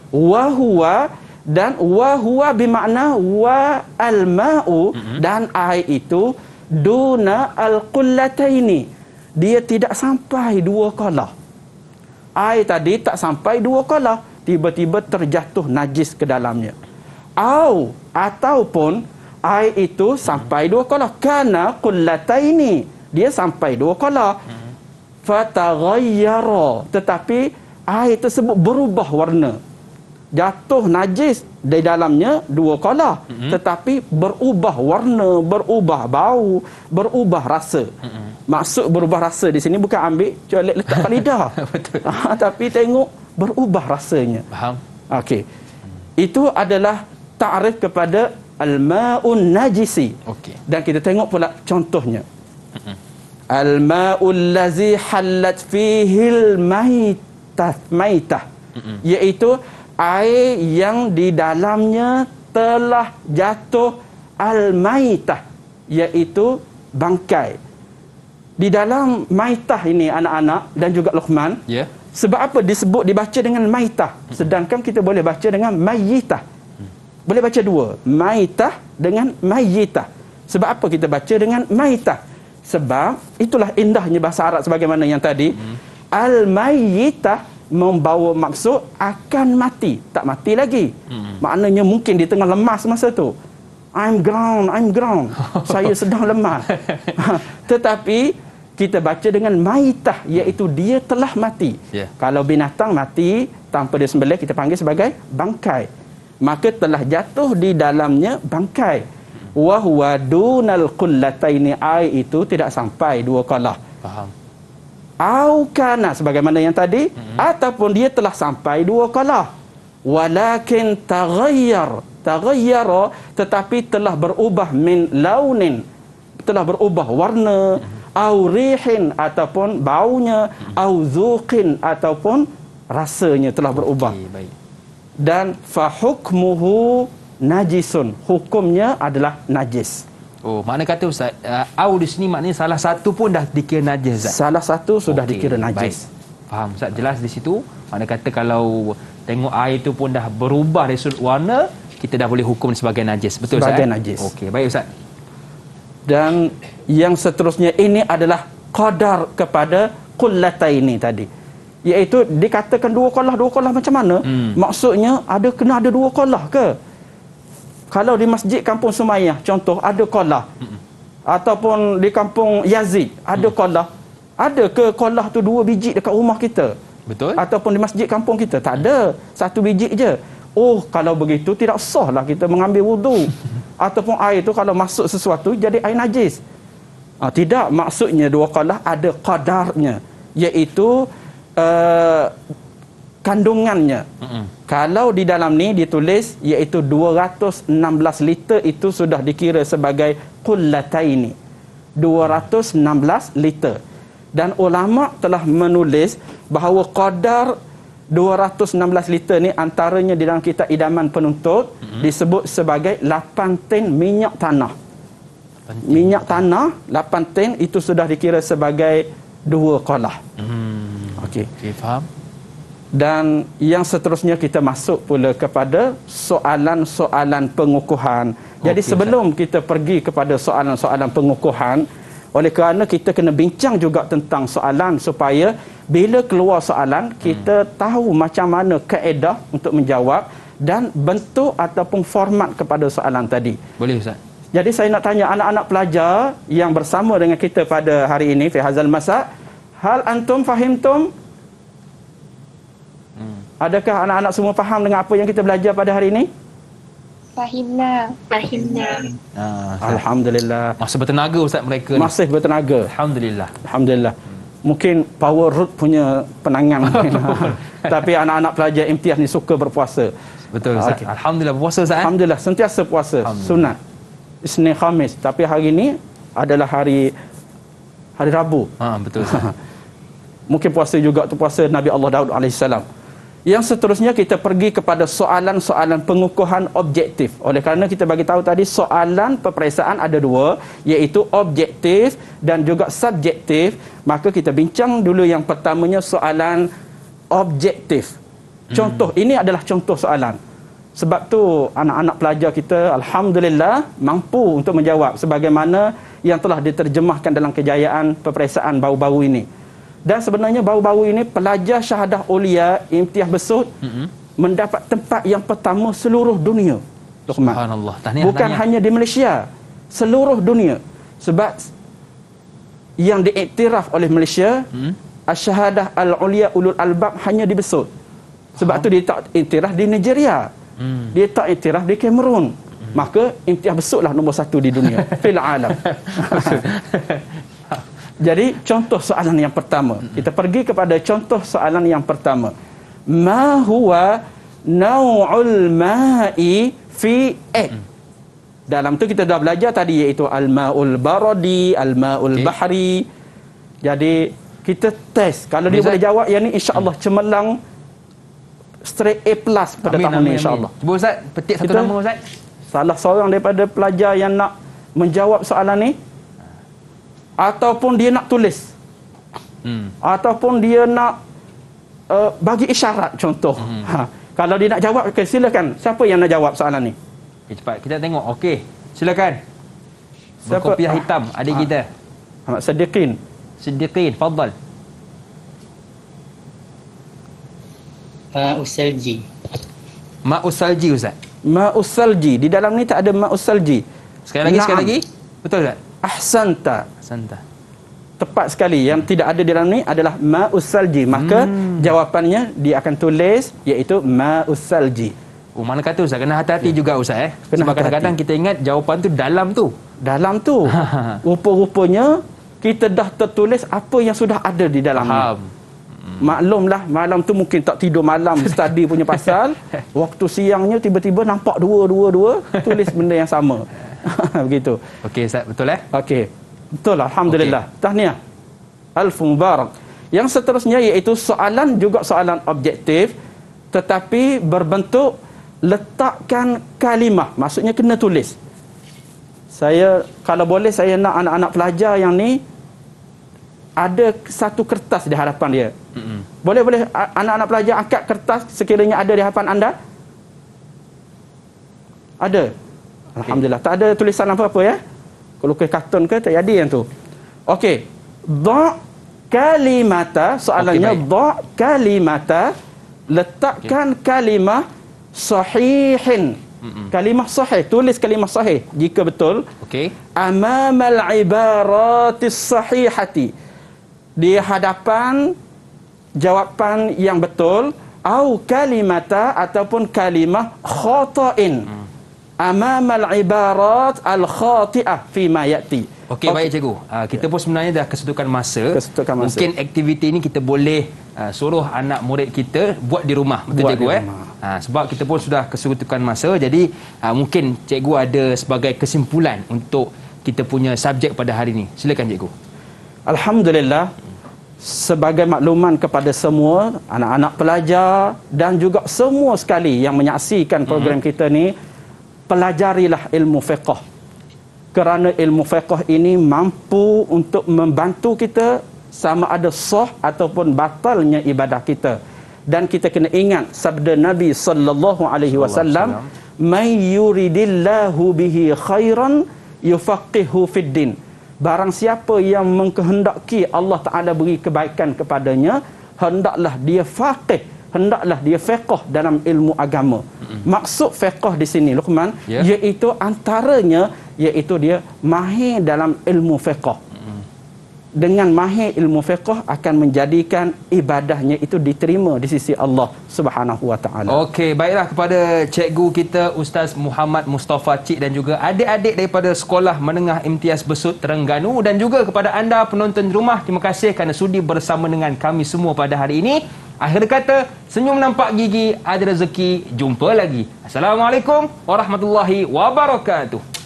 Wahuwa, dan wahuwa bermakna wa al-ma'u, dan air itu duna al-qullataini, dia tidak sampai dua qala. Air tadi tak sampai dua qala, tiba-tiba terjatuh najis ke dalamnya. Ataupun air itu sampai dua qala, kana qullataini, dia sampai dua qala. Fataghayyara, tetapi air tersebut berubah warna. Jatuh najis di dalamnya dua qala, tetapi berubah warna, berubah bau, berubah rasa. Maksud berubah rasa di sini bukan ambil colek letak kat lidah. Tapi tengok berubah rasanya. Faham? Okey. Itu adalah ta'rif kepada al-ma'un najisi. Dan kita tengok pula contohnya. Al-ma'ul lazi hallat fihil maitah, iaitu air yang di dalamnya telah jatuh al-maitah, iaitu bangkai. Di dalam maitah ini anak-anak dan juga Luqman, sebab apa disebut dibaca dengan maitah, sedangkan kita boleh baca dengan mayyitah. Boleh baca dua, maitah dengan mayyitah. Sebab apa kita baca dengan maitah? Sebab itulah indahnya bahasa Arab sebagaimana yang tadi. Al-mayyitah membawa maksud akan mati, tak mati lagi. Maknanya mungkin di tengah lemas masa tu. I'm ground. Saya sedang lemah. Tetapi kita baca dengan maitah, iaitu dia telah mati. Kalau binatang mati tanpa disembelih, kita panggil sebagai bangkai. Maka telah jatuh di dalamnya bangkai. Wa huwa dunal qullataini, ai itu tidak sampai 2 qalah. Faham. Au kana, sebagaimana yang tadi, ataupun dia telah sampai 2 qalah. Walakin taghayyara, tetapi telah berubah, min launin, telah berubah warna, au rihin, ataupun baunya, au zuqin, ataupun rasanya telah berubah. Baik. Dan fa hukmuhu najisun, hukumnya adalah najis. Oh, makna kata Ustaz, au di sini maknanya salah satu pun dah dikira najis, Ustaz. Salah satu sudah dikira najis. Baik. Faham Ustaz, jelas di situ. Makna kata kalau tengok air itu pun dah berubah dari sudut warna, kita dah boleh hukum sebagai najis. Betul Ustaz? Sebagai najis. Okey, baik Ustaz. Dan yang seterusnya ini adalah qadar kepada qullataini tadi. Iaitu dikatakan 2 qalah macam mana? Maksudnya kena ada 2 qalah ke? Kalau di masjid kampung Sumayyah contoh ada qalah. Ataupun di kampung Yazid ada qalah. Ada ke qalah tu 2 biji dekat rumah kita? Betul. Ataupun di masjid kampung kita tak ada, 1 biji je. Oh, kalau begitu tidak sahlah kita mengambil wudu. Ataupun air tu kalau masuk sesuatu jadi air najis. Tidak, maksudnya 2 qalah ada qadarnya, iaitu kandungannya. Kalau di dalam ni ditulis iaitu 216 liter, itu sudah dikira sebagai qullataini. 216 liter. Dan ulama telah menulis bahawa qadar 216 liter ni antaranya di dalam kitab Idaman Penuntut disebut sebagai 8 tin minyak tanah. Minyak tanah 8 tin itu sudah dikira sebagai 2 qalah. Okey. Faham. Dan yang seterusnya kita masuk pula kepada soalan-soalan pengukuhan. Jadi sebelum kita pergi kepada soalan-soalan pengukuhan, oleh kerana kita kena bincang juga tentang soalan supaya bila keluar soalan kita tahu macam mana kaedah untuk menjawab dan bentuk ataupun format kepada soalan tadi. Boleh Ustaz. Jadi saya nak tanya anak-anak pelajar yang bersama dengan kita pada hari ini fi hadzal masa, hal antum fahimtum? Adakah anak-anak semua faham dengan apa yang kita belajar pada hari ini? Fahimna. Alhamdulillah. Masih bertenaga Ustaz mereka ni. Masih bertenaga. Alhamdulillah. Mungkin power root punya penangan. Tapi anak-anak pelajar imtiaz ni suka berpuasa. Betul Ustaz. Okay. Alhamdulillah berpuasa Ustaz. Alhamdulillah, sentiasa puasa. Sunat. Isnin Khamis. Tapi hari ini adalah hari Rabu. Betul Ustaz. Mungkin puasa juga tu puasa Nabi Allah Daud alaihissalam. Yang seterusnya kita pergi kepada soalan-soalan pengukuhan objektif. Oleh kerana kita bagi tahu tadi soalan peperiksaan ada 2, iaitu objektif dan juga subjektif. Maka kita bincang dulu yang pertamanya soalan objektif. Contoh, ini adalah contoh soalan. Sebab tu anak-anak pelajar kita alhamdulillah mampu untuk menjawab sebagaimana yang telah diterjemahkan dalam kejayaan peperiksaan baru-baru ini. Dan sebenarnya baru-baru ini pelajar syahadah ulia imtiaz besut mendapat tempat yang pertama seluruh dunia. Subhanallah. Bukan hanya di Malaysia, seluruh dunia. Sebab yang diiktiraf oleh Malaysia asy-syahadah al-ulia ulul albab hanya di Besut. Sebab tu dia tak iktiraf di Nigeria. Dia tak iktiraf di Kamerun. Maka imtiaz besutlah nombor 1 di dunia fil alam. Jadi contoh soalan yang pertama. Kita pergi kepada contoh soalan yang pertama. Ma huwa naw'ul ma'i fi Dalam tu kita dah belajar tadi iaitu al-ma'ul baradi, al-ma'ul bahri. Jadi kita test. Kalau dia boleh jawab yang ni insya-Allah cemerlang straight A+ pada tahun ni insya-Allah. Cuba Ustaz petik satu nama Ustaz. Salah seorang daripada pelajar yang nak menjawab soalan ni, ataupun dia nak tulis, ataupun dia nak bagi isyarat contoh. Kalau dia nak jawab, okay, silakan. Siapa yang nak jawab soalan ni? Cepat kita tengok. Okey, silakan. Berkopiah hitam adik kita. Muhammad Siddiqin. Siddiqin, fadal. Usalji. Ma'us salji, Ustaz. Ma'us salji. Di dalam ni tak ada ma'us salji. Sekali Na'am. lagi. Betul tak? Ahsanta. Santa. Tepat sekali. Yang tidak ada di dalam ni adalah ma'us salji. Maka jawapannya dia akan tulis iaitu ma'us salji. Oh, mana kata Ustaz, kena hati-hati juga Ustaz Kena Sebab hati-hati. kadang-kadang kita ingat jawapan tu dalam tu. Dalam tu rupa-rupanya kita dah tertulis apa yang sudah ada di dalam ni. Faham. Maklumlah malam tu mungkin tak tidur malam study punya pasal. Waktu siangnya tiba-tiba nampak dua tulis benda yang sama. Begitu. Okey Ustaz, betul Okey. Betul, alhamdulillah. Tahniah. Alf mubarak. Yang seterusnya iaitu soalan juga soalan objektif tetapi berbentuk letakkan kalimah. Maksudnya kena tulis. Saya kalau boleh saya nak anak-anak pelajar yang ni ada satu kertas di hadapan dia. Boleh anak-anak pelajar angkat kertas sekiranya ada di hadapan anda? Ada. Alhamdulillah. Tak ada tulisan apa-apa ya. Kalau lukis kartun ke tak jadi yang tu. Okey. Dha' kalimata, soalannya dha' kalimata, letakkan kalimah sahihin. Kalimah sahih, tulis kalimah sahih jika betul. Okey. Amamal ibaratis sahihati, di hadapan jawapan yang betul, au kalimata ataupun kalimah khata'in. Amamal ibarat al khati'ah fi ma yati. Okey, baik cikgu. Kita pun sebenarnya dah kesetukan masa. Mungkin aktiviti ni kita boleh suruh anak murid kita buat di rumah. Betul Buat cikgu di rumah. Sebab kita pun sudah kesetukan masa. Jadi mungkin cikgu ada sebagai kesimpulan untuk kita punya subjek pada hari ini. Silakan cikgu. Alhamdulillah, sebagai makluman kepada semua anak-anak pelajar dan juga semua sekali yang menyaksikan program kita ni, pelajarilah ilmu fiqh. Kerana ilmu fiqh ini mampu untuk membantu kita sama ada sah ataupun batalnya ibadah kita. Dan kita kena ingat sabda Nabi sallallahu alaihi wasallam, "May yuridillahu bihi khairan yufaqihu fid din." Barang siapa yang mengkehendaki Allah Taala beri kebaikan kepadanya, hendaklah dia faqih, hendaklah dia fiqh dalam ilmu agama. Maksud fiqh di sini Luqman, iaitu antaranya iaitu dia mahir dalam ilmu fiqh. Dengan mahir ilmu fiqh akan menjadikan ibadahnya itu diterima di sisi Allah Subhanahu wa taala. Okey, baiklah kepada cikgu kita Ustaz Muhammad Mustafa Cik dan juga adik-adik daripada Sekolah Menengah Imtiaz Besut Terengganu dan juga kepada anda penonton di rumah, terima kasih kerana sudi bersama dengan kami semua pada hari ini. Akhir kata, senyum nampak gigi, ada rezeki, jumpa lagi. Assalamualaikum warahmatullahi wabarakatuh.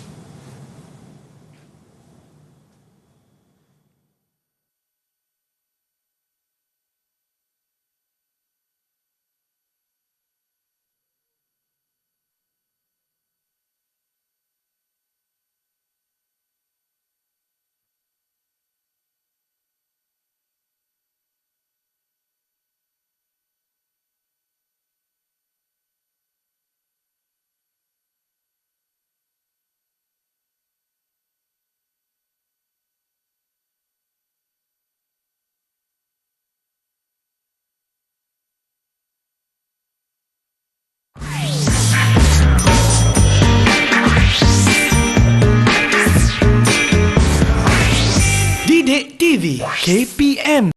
Didik TV KPM